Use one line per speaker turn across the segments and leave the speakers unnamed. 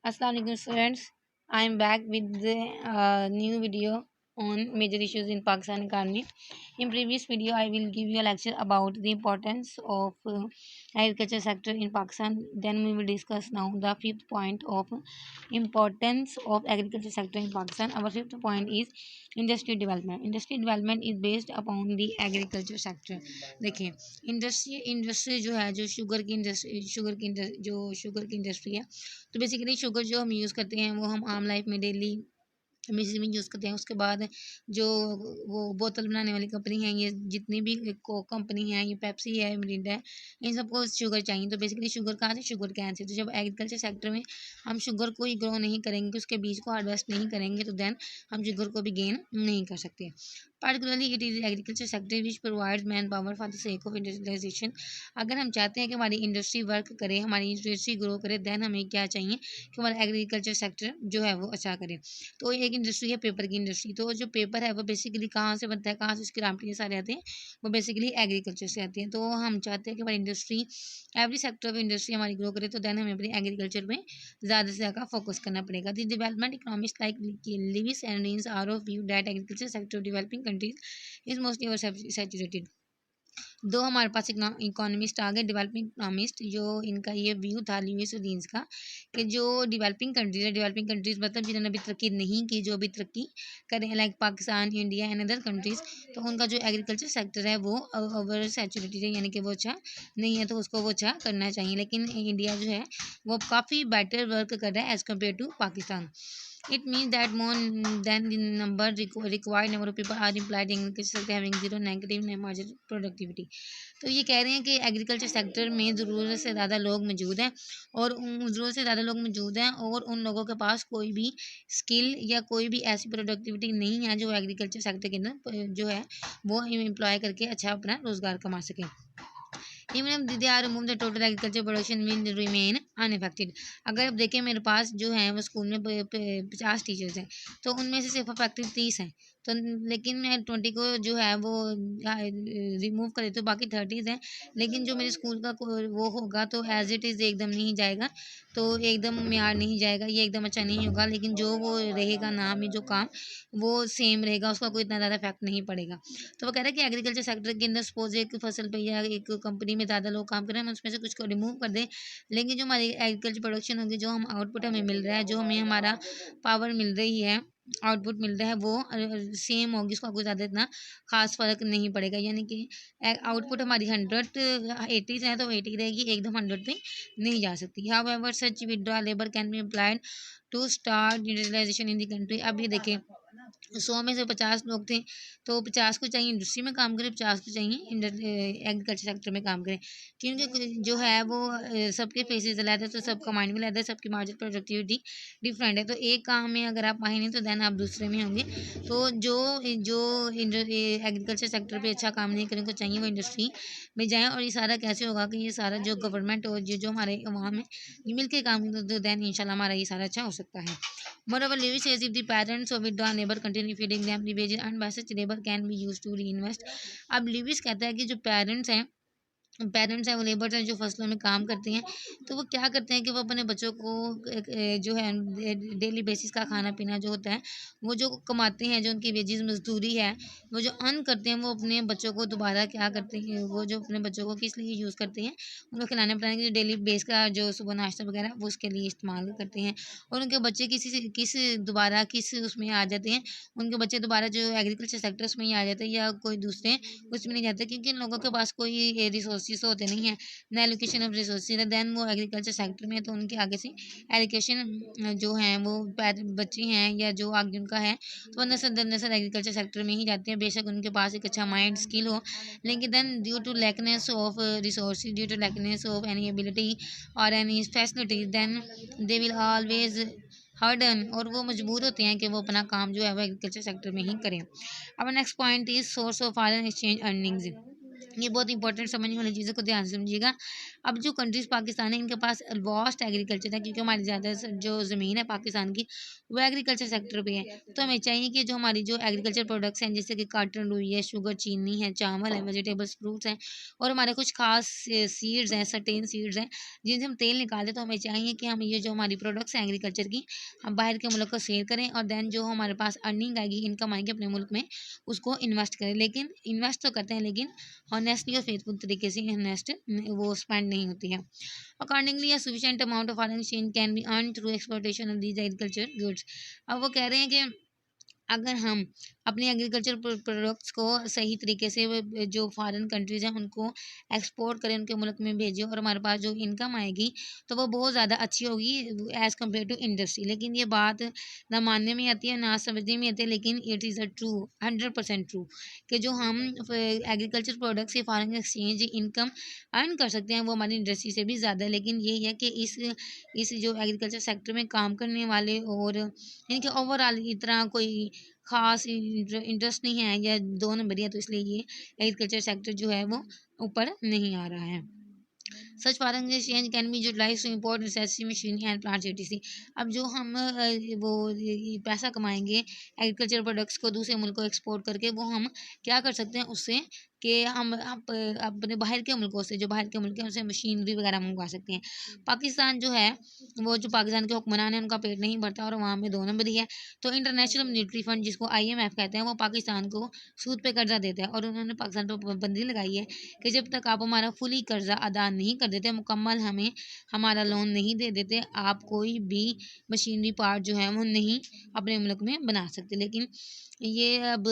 Assalamu alaikum students. I am back with the new video on major issues in Pakistan economy. In previous video, I will give you a lecture about the importance of agriculture sector in Pakistan. Then we will discuss now the fifth point of importance of agriculture sector in Pakistan. Our fifth point is industry development. Industry development is based upon the agriculture sector. देखिए industry जो है, जो sugar की industry है, तो basically sugar जो हम use करते हैं वो हम आम लाइफ में डेली बेसिस में यूज़ करते हैं। उसके बाद जो वो बोतल बनाने वाली कंपनी है, ये जितनी भी कोक कंपनी है, ये पेप्सी है, मिरिंडा है, इन सबको शुगर चाहिए। तो बेसिकली शुगर कहाँ से? Sugar can say. तो जब एग्रीकल्चर सेक्टर में हम शुगर को ही ग्रो नहीं करेंगे, उसके बीज को हार्वेस्ट नहीं करेंगे, तो देन हम शुगर को भी गेन नहीं कर सकते। Particularly it is agriculture sector which provides manpower for the sake of industrialisation. अगर हम चाहते हैं कि हमारी इंडस्ट्री वर्क करे, हमारी इंडस्ट्री ग्रो करे, देन हमें क्या चाहिए कि हमारा एग्रीकल्चर सेक्टर जो है वो अच्छा करे। तो एक इंडस्ट्री है पेपर की इंडस्ट्री। तो जो पेपर है वो बेसिकली कहाँ से बनता है, कहाँ से उसके रॉ मटेरियल सारे आते हैं, वो बेसिकली एग्रीकल्चर से आते हैं। तो हम चाहते हैं कि हमारी industry, every sector of industry हमारी ग्रो करे, तो देन हमें अपनी एग्रीकल्चर में ज़्यादा से ज़्यादा फोकस करना पड़ेगा। The development economist like Lewis and Ranis are of view that agriculture sector of developing countries is mostly oversaturated. Though हमारे पास इकोनॉमिस्ट आ गए, डेवलपिंग इकोनॉमिस्ट, जो इनका ये व्यू था ल्यूइस और रीन्स का, कि जो डेवलपिंग कंट्रीज मतलब जिन्होंने अभी तरक्की नहीं की, जो अभी तरक्की करें like Pakistan, India and other countries, तो उनका जो एग्रीकल्चर सेक्टर है वो ओवर सैचुरेटेड है, यानी कि वो अच्छा नहीं है, तो उसको वो अच्छा करना चाहिए। लेकिन इंडिया जो है वो काफ़ी बेटर वर्क कर रहा है as compare to Pakistan. It means that more than the required number of people are employed in agriculture sector having zero negative marginal productivity। तो ये कह रहे हैं कि एग्रीकल्चर सेक्टर में ज़रूरत से ज़्यादा लोग मौजूद हैं, और ज़रूरत से ज़्यादा लोग मौजूद हैं, और उन लोगों के पास कोई भी स्किल या कोई भी ऐसी प्रोडक्टिविटी नहीं है जो एग्रीकल्चर सेक्टर के अंदर जो है वो एम्प्लॉय करके अच्छा अपना रोज़गार कमा सकें। Even if they are remove the total agriculture production will remain unaffected। अगर अब देखें मेरे पास जो है वो स्कूल में 50 टीचर्स हैं, तो उनमें से सिर्फ अफेक्टेड 30 हैं, तो लेकिन मैं 20 को जो है वो रिमूव कर देती हूँ, बाकी 30 हैं। लेकिन जो मेरे स्कूल का वो होगा तो एज इट इज़ एकदम नहीं जाएगा, तो एकदम म्यार नहीं जाएगा, ये एकदम अच्छा नहीं होगा। लेकिन जो वो रहेगा नाम, जो काम वो सेम रहेगा, उसका कोई इतना ज़्यादा इफेक्ट नहीं पड़ेगा। तो वो कह रहा है कि एग्रीकल्चर सेक्टर के अंदर सपोज एक फसल पे या एक कंपनी में ज़्यादा लोग काम कर रहे हैं, हम उसमें से कुछ को रिमूव कर दें, लेकिन जो हमारी एग्रीकल्चर प्रोडक्शन होगी, जो हम आउटपुट हमें मिल रहा है, जो हमें हमारा पावर मिल रही है, आउटपुट मिल रहा है, वो सेम होगी, उसका कोई ज़्यादा इतना खास फ़र्क नहीं पड़ेगा। यानी कि आउटपुट हमारी 180 है तो 80 रहेगी, एकदम 100 पे नहीं जा सकती। However such withdraw labour can be employed to start utilisation in the country. अब ये देखें 100 में से 50 लोग थे, तो 50 को चाहिए इंडस्ट्री में काम करें, 50 को चाहिए एग्रीकल्चर सेक्टर में काम करें, क्योंकि जो है वो सबके फेसेस अलग है, तो सबका माइंड भी अलग है, सबकी मार्जिन प्रोडक्टिविटी डिफरेंट है। तो एक काम में अगर आप माहिर हैं तो देन आप दूसरे में होंगे। तो जो जो एग्रीकल्चर सेक्टर पे अच्छा काम नहीं करें को चाहिए वो इंडस्ट्री में जाएँ। और ये सारा कैसे होगा कि ये सारा जो गवर्नमेंट और जो हमारे अवाम है, ये मिल के काम करें, तो देन इंशाल्लाह हमारा ये सारा अच्छा हो सकता है। Moreover, Lewis says if the parents of withdrawn labor continue feeding them, the wages earned by such labor can be used to reinvest। अब लिविस कहता है कि जो पेरेंट्स हैं वो लेबर्स हैं जो फसलों में काम करते हैं, तो वो क्या करते हैं कि वो अपने बच्चों को जो है डेली बेसिस का खाना पीना जो होता है, वो जो कमाते हैं, जो उनकी वेजेस मजदूरी है, वो जो अर्न करते हैं, वो अपने बच्चों को दोबारा क्या करते हैं, वो जो अपने बच्चों को किस लिए यूज़ करते हैं, उनको खिलाने पिलाने के, जो डेली बेस का जो सुबह नाश्ता वगैरह वो उसके लिए इस्तेमाल करते हैं। और उनके बच्चे किस उसमें आ जाते हैं, उनके बच्चे दोबारा जो एग्रीकल्चर सेक्टर उसमें ही आ जाते हैं, या कोई दूसरे उसमें नहीं जाते, क्योंकि इन लोगों के पास कोई रिसोर्सेज होते नहीं हैं, ना एलोकेशन ऑफ रिसोर्सेज, देन वो एग्रीकल्चर सेक्टर में, तो उनके आगे से एलोकेशन जो हैं वो बच्चे हैं या जो आगे उनका है, तो वो नसर एग्रीकल्चर सेक्टर में ही जाते हैं। बेशक उनके पास एक अच्छा माइंड स्किल हो, लेकिन then due to lackness of resources, due to lackness of any ability और any facilities, then they will always harden, और वो मजबूर होते हैं कि वो अपना काम जो है वो एग्रीकल्चर सेक्टर में ही करें। अब next point is source of foreign exchange earnings. ये बहुत इंपॉर्टेंट समझने वाली चीज़ों को ध्यान से समझिएगा। अब जो कंट्रीज़ पाकिस्तान है, इनके पास वास्ट एग्रीकल्चर है, क्योंकि हमारी ज़्यादा जो ज़मीन है पाकिस्तान की, वो एग्रीकल्चर सेक्टर पे है। तो हमें चाहिए कि जो हमारी जो एग्रीकल्चर प्रोडक्ट्स हैं, जैसे कि कॉटन, रुई है, शुगर, चीनी है, चावल है, वेजिटेबल्स, फ्रूट्स हैं, और हमारे कुछ खास सीड्स हैं, सर्टेन सीड्स हैं, जिनसे हम तेल निकालते हैं। तो हमें चाहिए कि हम ये जो हमारी प्रोडक्ट्स हैं एग्रीकल्चर की, हम बाहर के मुल्क को सेल करें, और देन जो हमारे पास अर्निंग आएगी, इनकम आएगी अपने मुल्क में, उसको इन्वेस्ट करें। लेकिन इन्वेस्ट तो करते हैं, लेकिन हॉनेस्टली और फेथफुल तरीके से इन्वेस्ट वो स्पेंड नहीं होती है। Accordingly a sufficient amount of foreign exchange can be earn through exploitation of these agriculture goods. अब वो कह रहे हैं कि अगर हम अपने एग्रीकल्चर प्रोडक्ट्स को सही तरीके से जो फॉरेन कंट्रीज़ हैं उनको एक्सपोर्ट करें, उनके मुल्क में भेजें, और हमारे पास जो इनकम आएगी तो वो बहुत ज़्यादा अच्छी होगी एज़ कम्पेयर टू इंडस्ट्री। लेकिन ये बात ना मानने में आती है, ना समझने में आती है, लेकिन it is a true, 100% true, कि जो हम एग्रीकल्चर प्रोडक्ट्स से फॉरेन एक्सचेंज इनकम अर्न कर सकते हैं वो हमारी इंडस्ट्री से भी ज़्यादा है। लेकिन यही है कि इस जो एग्रीकल्चर सेक्टर में काम करने वाले और इनके ओवरऑल इतना कोई ख़ास इंटरेस्ट नहीं है, या 2 नंबरी है, तो इसलिए ये एग्रीकल्चर सेक्टर जो है वो ऊपर नहीं आ रहा है। Such foreign exchange can be utilize to import necessary machine and plants etc। अब जो हम वो ये पैसा कमाएंगे एग्रीकल्चर प्रोडक्ट्स को दूसरे मुल्क को एक्सपोर्ट करके, वो हम क्या कर सकते हैं उससे, कि हम अपने बाहर के मुल्कों से, जो बाहर के मुल्क हैं, उनसे मशीनरी वगैरह मंगवा सकते हैं। पाकिस्तान जो है, वो जो पाकिस्तान के हुक्मरान हैं, उनका पेट नहीं भरता और वहाँ में 2 नंबरी है। तो इंटरनेशनल मॉनेटरी फंड, जिसको IMF कहते हैं, वो पाकिस्तान को सूद पे कर्जा देता है, और उन्होंने पाकिस्तान पर पाबंदी लगाई है कि जब तक आप हमारा फुली कर्जा अदा नहीं कर देते, मुकम्मल हमें हमारा लोन नहीं दे देते, आप कोई भी मशीनरी पार्ट जो है वो नहीं अपने मुल्क में बना सकते। लेकिन ये अब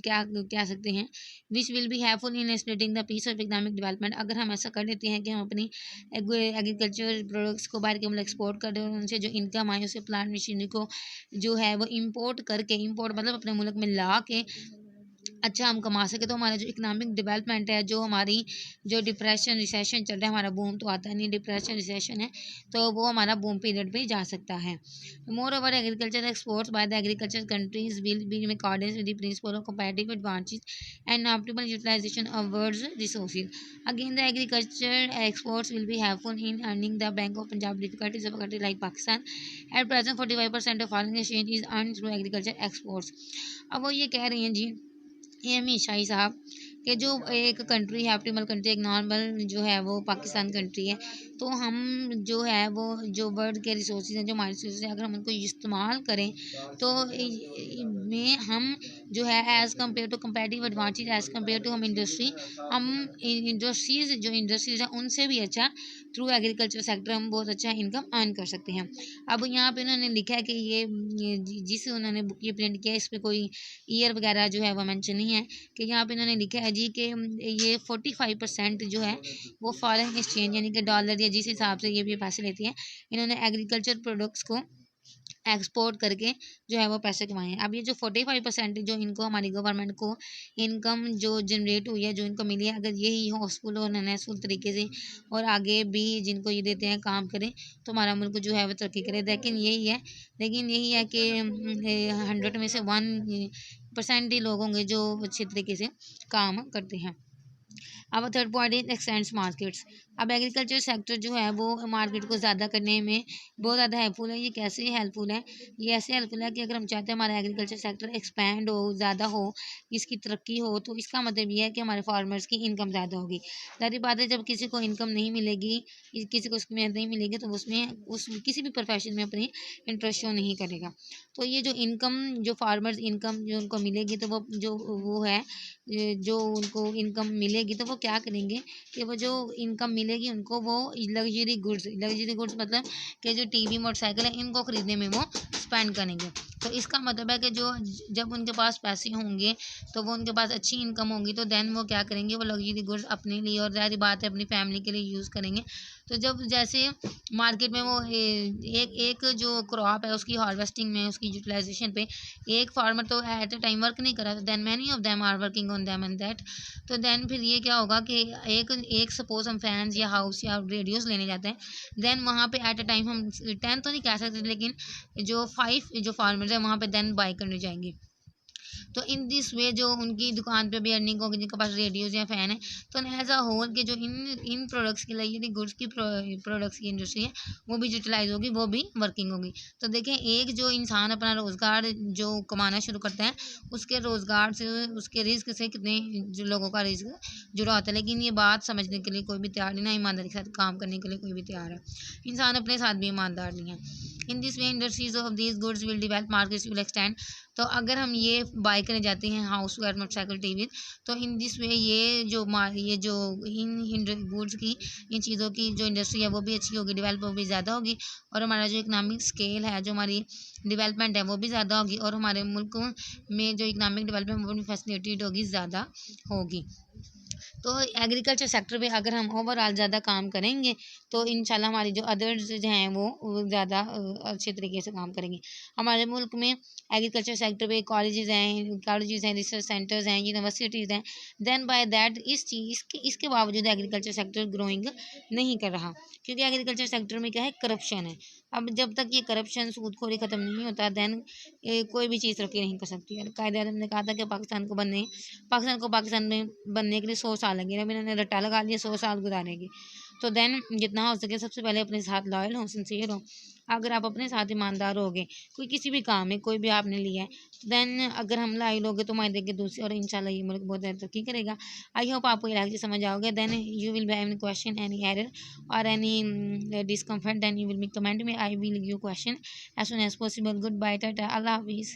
क्या कह सकते हैं, which will be helpful in splitting the pace of economic development. अगर हम ऐसा कर लेते हैं कि हम अपनी एग्रीकल्चर प्रोडक्ट्स को बाहर के मुल्क एक्सपोर्ट कर दें, और उनसे जो इनकम आए उसे प्लांट मशीनरी को जो है वो इम्पोर्ट करके, इम्पोर्ट मतलब अपने मुल्क में ला के अच्छा हम कमा सके, तो हमारा जो इकनॉमिक डेवलपमेंट है, जो हमारी जो डिप्रेशन रिसेशन चल रहा है, हमारा बूम तो आता नहीं, डिप्रेशन रिसेशन है, तो वो हमारा बूम पीरियड पे जा सकता है। Moreover agriculture exports by the agriculture countries will be in accordance with the principle of comparative advantage and optimal utilisation of world's resources. Again the agriculture exports will be helpful in earning the bank of Punjab difficulties of a country like Pakistan. At present 45% of foreign exchange is earn through agriculture exports. अब वो ये कह रही हैं जी शाही साहब, कि जो एक कंट्री है, ऑप्टिमल कंट्री, एक नॉर्मल जो है वो पाकिस्तान कंट्री है, तो हम जो है वो जो वर्ल्ड के रिसोर्सेज हैं, जो हमारे रिसोर्सेज हैं, अगर हम उनको इस्तेमाल करें तो में हम जो है as compare to comparative advantage, as compare to हम इंडस्ट्री, हम इंडस्ट्रीज़ हैं उनसे भी अच्छा थ्रू एग्रीकल्चर सेक्टर हम बहुत अच्छा इनकम अर्न कर सकते हैं। अब यहाँ पे उन्होंने लिखा है कि ये जिस उन्होंने बुक ये प्रिंट किया है, इस पर कोई ईयर वगैरह जो है वो मेंशन नहीं है, कि यहाँ पे इन्होंने लिखा है जी कि ये 45% जो है वो फॉरेन एक्सचेंज यानी कि डॉलर या जिस हिसाब से ये भी पैसे लेती है, इन्होंने एग्रीकल्चर प्रोडक्ट्स को एक्सपोर्ट करके जो है वो पैसे कमाए हैं। अब ये जो 45% जो इनको हमारी गवर्नमेंट को इनकम जो जनरेट हुई है, जो इनको मिली है, अगर यही हाउसफुल और ननेसफुल तरीके से और आगे भी जिनको ये देते हैं काम करें, तो हमारा मुल्क जो है वो तरक्की करे। लेकिन यही है कि 100 में से 1% ही लोग होंगे जो अच्छे तरीके से काम करते हैं। अब third point is x tends markets. अब एग्रीकल्चर सेक्टर जो है वो मार्केट को ज़्यादा करने में बहुत ज़्यादा हेल्पफुल है। ये कैसे हेल्पफुल है? ये ऐसे हेल्पफुल है कि अगर हम चाहते हैं हमारा एग्रीकल्चर सेक्टर एक्सपैंड हो, ज़्यादा हो, इसकी तरक्की हो, तो इसका मतलब ये है कि हमारे फार्मर्स की इनकम ज़्यादा होगी। ज़ाहिर बात है, जब किसी को इनकम नहीं मिलेगी, किसी को उसकी मेहनत नहीं मिलेगी, तो उस किसी भी प्रोफेशन में अपनी इंटरेस्ट शो नहीं करेगा। तो ये जो इनकम, जो फार्मर्स इनकम जो उनको मिलेगी, तो वो है जो उनको इनकम मिलेगी, तो वो क्या करेंगे कि वो जो इनकम मिलेगी उनको वो लग्जरी गुड्स मतलब कि जो टीवी मोटरसाइकिल है, इनको ख़रीदने में वो स्पेंड करेंगे। तो इसका मतलब है कि जब उनके पास पैसे होंगे, तो वो उनके पास अच्छी इनकम होगी, तो देन वो क्या करेंगे, वो लग्जरी गुड्स अपने लिए और ज़ाहिर बात है अपनी फैमिली के लिए यूज़ करेंगे। तो जब जैसे मार्केट में वो एक जो क्रॉप है उसकी हार्वेस्टिंग में, उसकी यूटिलाइजेशन पे एक फार्मर तो एट अ टाइम वर्क नहीं कर रहा, तो then many of them are working on them and that. तो देन फिर ये क्या होगा कि एक सपोज हम फैंस या हाउस या रेडियोस लेने जाते हैं, देन वहाँ पे एट अ टाइम हम 10 तो नहीं कह सकते, लेकिन जो 5 जो फार्मर्स हैं वहाँ पे देन बाई करने जाएंगे। तो इन दिस वे जो उनकी दुकान पे भी अर्निंग होगी, जिनके पास रेडियोज़ या फ़ैन है, तो एज़ अ होल के जो इन इन प्रोडक्ट्स के लिए यानी गुड्स की प्रोडक्ट्स की इंडस्ट्री है, वो भी यूटिलाइज़ होगी, वो भी वर्किंग होगी। तो देखें, एक जो इंसान अपना रोज़गार जो कमाना शुरू करता है, उसके रोज़गार से, उसके रिस्क से कितने जो लोगों का रिस्क जुड़ा होता है, लेकिन ये बात समझने के लिए कोई भी तैयार नहीं, ना ईमानदारी के साथ काम करने के लिए कोई भी तैयार है। इंसान अपने साथ भी ईमानदार नहीं है। In this way industries of these goods will develop, markets will extend. तो अगर हम ये बाय करने जाते हैं हाउस वेयर, मोटरसाइकिल, टीवी, तो इन दिस वे ये जो इन गुड्स की, इन चीज़ों की जो इंडस्ट्री है वो भी अच्छी होगी, डेवलप वो भी ज़्यादा होगी, और हमारा जो इकनॉमिक स्केल है, जो हमारी डेवलपमेंट है, वो भी ज़्यादा होगी, और हमारे मुल्क में जो इकनॉमिक डेवलपमेंट वो भी फैसिलिटेड होगी, ज़्यादा होगी। तो एग्रीकल्चर सेक्टर पे अगर हम ओवरऑल ज़्यादा काम करेंगे, तो इंशाल्लाह हमारी जो अदर्स जो हैं वो ज़्यादा अच्छे तरीके से काम करेंगे। हमारे मुल्क में एग्रीकल्चर सेक्टर पे कॉलेजेस हैं, रिसर्च सेंटर्स हैं, यूनिवर्सिटीज़ हैं। देन बाय दैट इसके बावजूद एग्रीकल्चर सेक्टर ग्रोइंग नहीं कर रहा, क्योंकि एग्रीकल्चर सेक्टर में क्या है, करप्शन है। अब जब तक ये करप्शन, सूदखोरी ख़त्म नहीं होता, देन कोई भी चीज़ तरक्की नहीं कर सकती है। कायदे-आज़म ने कहा था कि पाकिस्तान में बनने के लिए 100 साल लगेंगे। अभी इन्होंने रट्टा लगा लिया 100 साल गुजारेंगे। तो देन जितना हो सके सबसे पहले अपने साथ लॉयल हो, सिंसियर हो। अगर आप अपने साथ ईमानदार होगे, कोई किसी भी काम है, कोई भी आपने लिया है, तो देन अगर हम लॉयल होगे तो उम्मीद देंगे दूसरे, और इंशाल्लाह ये मुल्क बहुत ज़्यादा तरक्की करेगा। आई होप आपको ये लैंग्वेज समझ आओगे। Then you will be any question, any error और any discomfort, then you will be comment में, I will give question as soon as possible. Good bye, tata, अल्लाह हाफिज़।